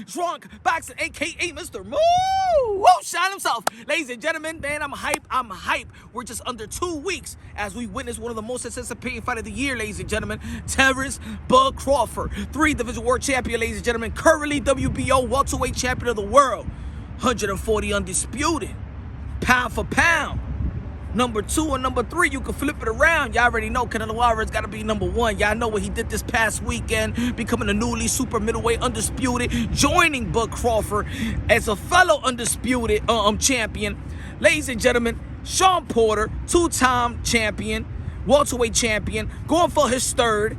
Drunk Boxing, a.k.a. Mr. Woo! Shine himself. Ladies and gentlemen, man, I'm hype. We're just under 2 weeks as we witness one of the most anticipated fight of the year, ladies and gentlemen. Terrence Bud Crawford, 3-division world champion, ladies and gentlemen. Currently WBO welterweight champion of the world. 140 undisputed. Pound for pound. Number 2 and number 3, you can flip it around. Y'all already know Canelo Alvarez got to be number 1. Y'all know what he did this past weekend, becoming a newly super middleweight undisputed, joining Bud Crawford as a fellow undisputed champion. Ladies and gentlemen, Shawn Porter, 2-time champion, welterweight champion, going for his 3rd.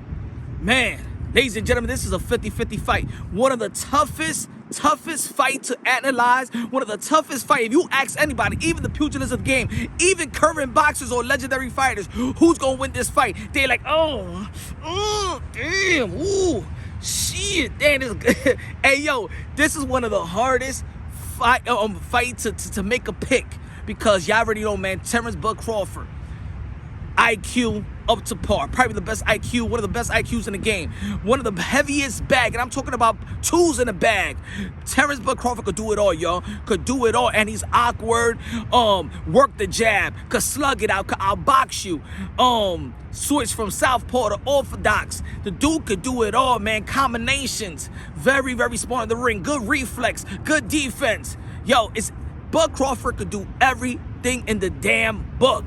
Man, ladies and gentlemen, this is a 50-50 fight. One of the toughest fight to analyze, one of the toughest fight. If you ask anybody, even the pugilists of the game, even current boxers or legendary fighters, who's gonna win this fight? They're like, damn, ooh, shit, damn, this good. Hey, yo, this is one of the hardest fight to make a pick, because y'all already know, man, Terrence Bud Crawford, IQ up to par, probably the best IQ, one of the best IQs in the game, one of the heaviest bag, and I'm talking about tools in the bag. Terrence Bud Crawford could do it all, y'all, could do it all, and he's awkward, work the jab, could slug it out, could outbox you, switch from southpaw to orthodox. The dude could do it all, man. Combinations, very, very smart in the ring, good reflex, good defense. Yo, Bud Crawford could do everything in the damn book.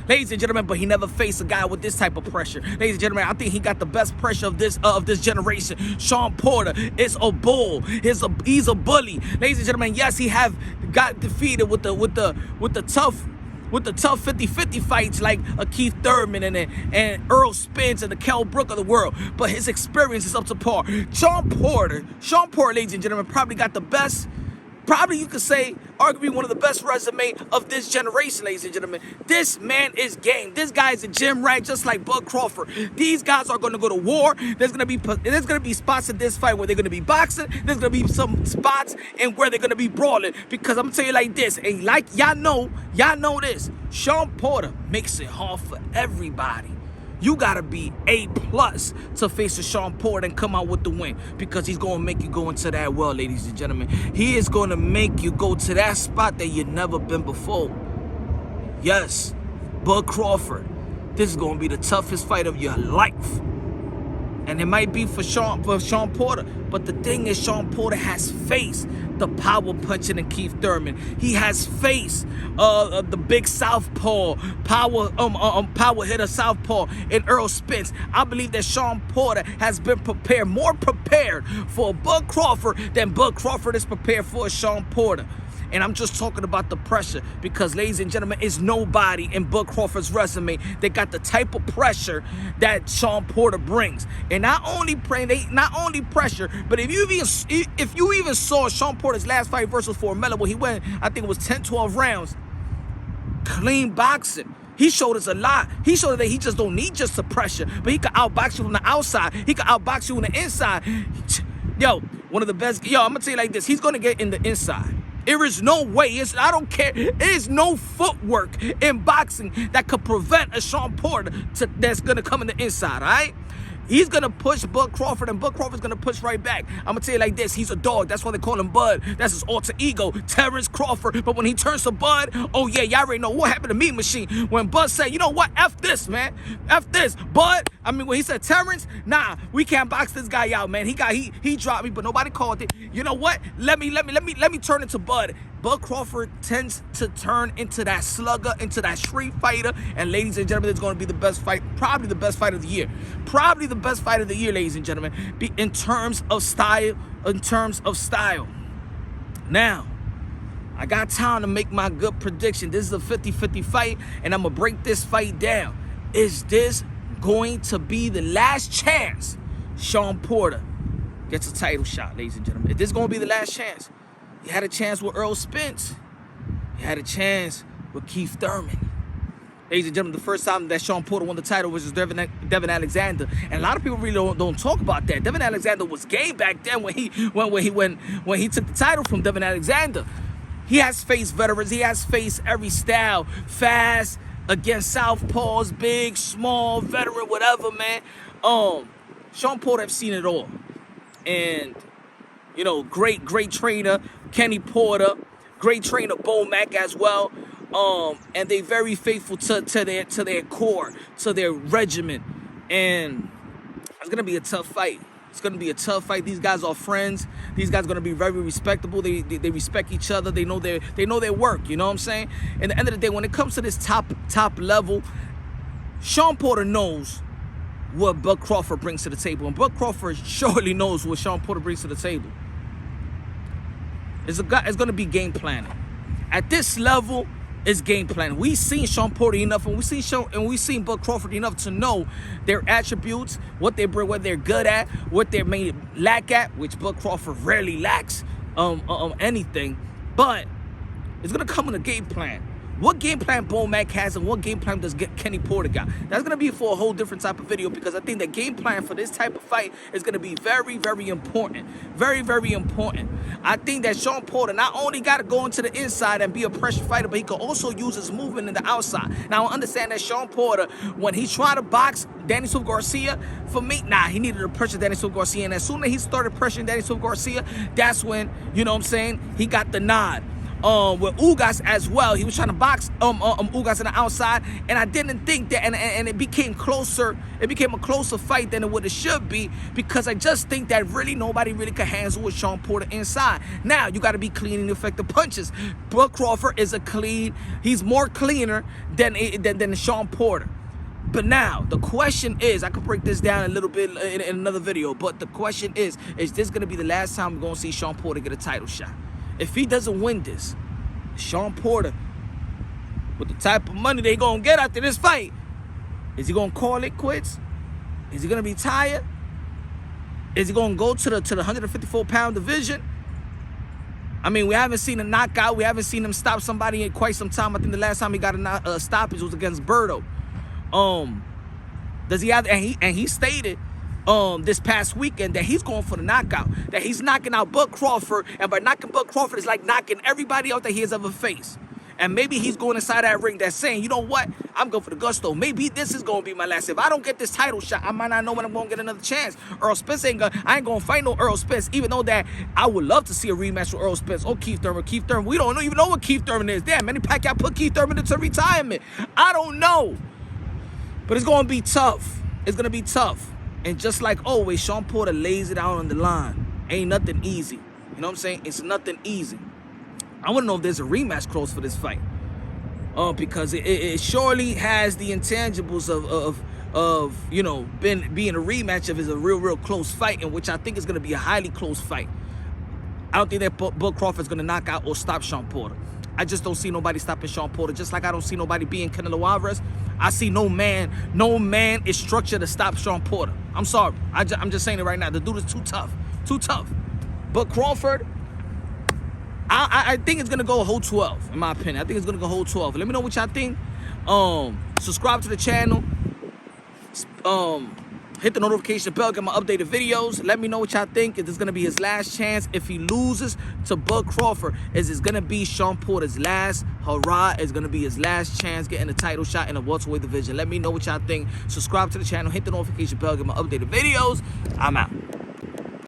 Ladies and gentlemen, but he never faced a guy with this type of pressure. Ladies and gentlemen, I think he got the best pressure of this generation. Shawn Porter is a bull. He's a bully. Ladies and gentlemen, yes, he got defeated with the tough 50-50 fights like a Keith Thurman and Earl Spence and the Kell Brook of the world. But his experience is up to par. Shawn Porter, ladies and gentlemen, probably got the best. Probably you could say, arguably one of the best resume of this generation, ladies and gentlemen. This man is game. This guy is a gym rat, just like Bud Crawford. These guys are going to go to war. There's going to be spots in this fight where they're going to be boxing. There's going to be some spots and where they're going to be brawling. Because I'm going to tell you like this, and like y'all know this, Shawn Porter makes it hard for everybody. You got to be A+ to face a Shawn Porter and come out with the win, because he's going to make you go into that well, ladies and gentlemen. He is going to make you go to that spot that you've never been before. Yes, Bud Crawford, this is going to be the toughest fight of your life. And it might be for Shawn Porter. But the thing is, Shawn Porter has faced the power punching in Keith Thurman. He has faced the big southpaw power hitter southpaw in Earl Spence. I believe that Shawn Porter has been more prepared for Bud Crawford than Bud Crawford is prepared for Shawn Porter. And I'm just talking about the pressure, because, ladies and gentlemen, it's nobody in Bud Crawford's resume that got the type of pressure that Shawn Porter brings. And not only pressure, but if you even saw Shawn Porter's last fight versus Formella, where he went, I think it was 10-12 rounds, clean boxing. He showed us a lot. He showed us that he just don't need just the pressure, but he can outbox you from the outside. He can outbox you on the inside. Yo, one of the best. Yo, I'm going to tell you like this. He's going to get in the inside. There is no way, I don't care, there is no footwork in boxing that could prevent a Shawn Porter that's going to come in the inside, all right? He's going to push Bud Crawford, and Bud Crawford's going to push right back. I'm going to tell you like this. He's a dog. That's why they call him Bud. That's his alter ego, Terrence Crawford. But when he turns to Bud, oh, yeah, y'all already know what happened to Meat Machine. When Bud said, you know what, F this, man. F this. Bud, when he said Terrence, nah, we can't box this guy out, man. He dropped me, but nobody called it. You know what? Let me turn into Bud. Bud Crawford tends to turn into that slugger, into that street fighter. And ladies and gentlemen, it's going to be the best fight, probably the best fight of the year. Probably the best fight of the year, ladies and gentlemen, in terms of style. Now, I got time to make my good prediction. This is a 50-50 fight, and I'm going to break this fight down. Is this going to be the last chance Shawn Porter gets a title shot, ladies and gentlemen? Is this going to be the last chance? He had a chance with Earl Spence. He had a chance with Keith Thurman. Ladies and gentlemen, the first time that Shawn Porter won the title was Devin Alexander, and a lot of people really don't talk about that. Devin Alexander was game back then when he took the title from Devin Alexander. He has faced veterans. He has faced every style, fast against southpaws, big, small, veteran, whatever, man. Shawn Porter have seen it all, and You know, great trainer, Kenny Porter, great trainer, Bo Mack as well. And they very faithful to their core, to their regiment. And it's gonna be a tough fight. It's gonna be a tough fight. These guys are friends. These guys are gonna be very respectable. They respect each other. They know their work. You know what I'm saying? At the end of the day, when it comes to this top level, Shawn Porter knows what Bud Crawford brings to the table, and Bud Crawford surely knows what Shawn Porter brings to the table. It's gonna be game planning. At this level, it's game planning. We've seen Shawn Porter enough, and we've seen Bud Crawford enough to know their attributes, what they bring, what they're good at, what they may lack at, which Bud Crawford rarely lacks anything. But it's gonna come in a game plan. What game plan Bo Mack has and what game plan does Kenny Porter got? That's going to be for a whole different type of video, because I think the game plan for this type of fight is going to be very, very important. Very, very important. I think that Shawn Porter not only got to go into the inside and be a pressure fighter, but he can also use his movement in the outside. Now, I understand that Shawn Porter, when he tried to box Danny Silva Garcia, for me, he needed to pressure Danny Silva Garcia. And as soon as he started pressuring Danny Silva Garcia, that's when, you know what I'm saying, he got the nod. With Ugas as well, he was trying to box Ugas on the outside, and I didn't think that, and it became closer. It became a closer fight than it should be, because I just think that really nobody really could handle with Shawn Porter inside. Now you got to be clean and effective punches. Bud Crawford is he's more cleaner than Shawn Porter. But now, the question is, I could break this down a little bit in another video, but the question is this going to be the last time we're going to see Shawn Porter get a title shot? If he doesn't win this, Shawn Porter, with the type of money they going to get after this fight, is he going to call it quits? Is he going to be tired? Is he going to go to the 154-pound division? I mean, we haven't seen a knockout. We haven't seen him stop somebody in quite some time. I think the last time he got a stoppage was against Berto. Does he have? And he stated this past weekend that he's going for the knockout, that he's knocking out Bud Crawford, and by knocking Bud Crawford, it's like knocking everybody out that he has ever faced. And maybe he's going inside that ring that's saying, you know what, I'm going for the gusto. Maybe this is going to be my last. If I don't get this title shot, I might not know when I'm going to get another chance. Earl Spence I ain't going to fight no Earl Spence, even though that I would love to see a rematch with Earl Spence or Keith Thurman. Keith Thurman, we don't even know what Keith Thurman is. Damn, Manny Pacquiao put Keith Thurman into retirement. I don't know. But it's going to be tough. It's going to be tough. And just like always, Shawn Porter lays it out on the line. Ain't nothing easy. You know what I'm saying? It's nothing easy. I want to know if there's a rematch clause for this fight. Because it surely has the intangibles of you know, being a rematch if it's a real close fight, in which I think is going to be a highly close fight. I don't think that Bud Crawford's going to knock out or stop Shawn Porter. I just don't see nobody stopping Shawn Porter, just like I don't see nobody being Canelo Alvarez. I see no man is structured to stop Shawn Porter. I'm sorry. I'm just saying it right now. The dude is too tough. Too tough. But Crawford, I think it's going to go a whole 12, in my opinion. I think it's going to go a whole 12. Let me know what y'all think. Subscribe to the channel. Hit the notification bell, get my updated videos. Let me know what y'all think. If this is going to be his last chance, if he loses to Bud Crawford, is this going to be Shawn Porter's last hurrah? Is going to be his last chance getting a title shot in the welterweight division? Let me know what y'all think. Subscribe to the channel, hit the notification bell, get my updated videos. I'm out.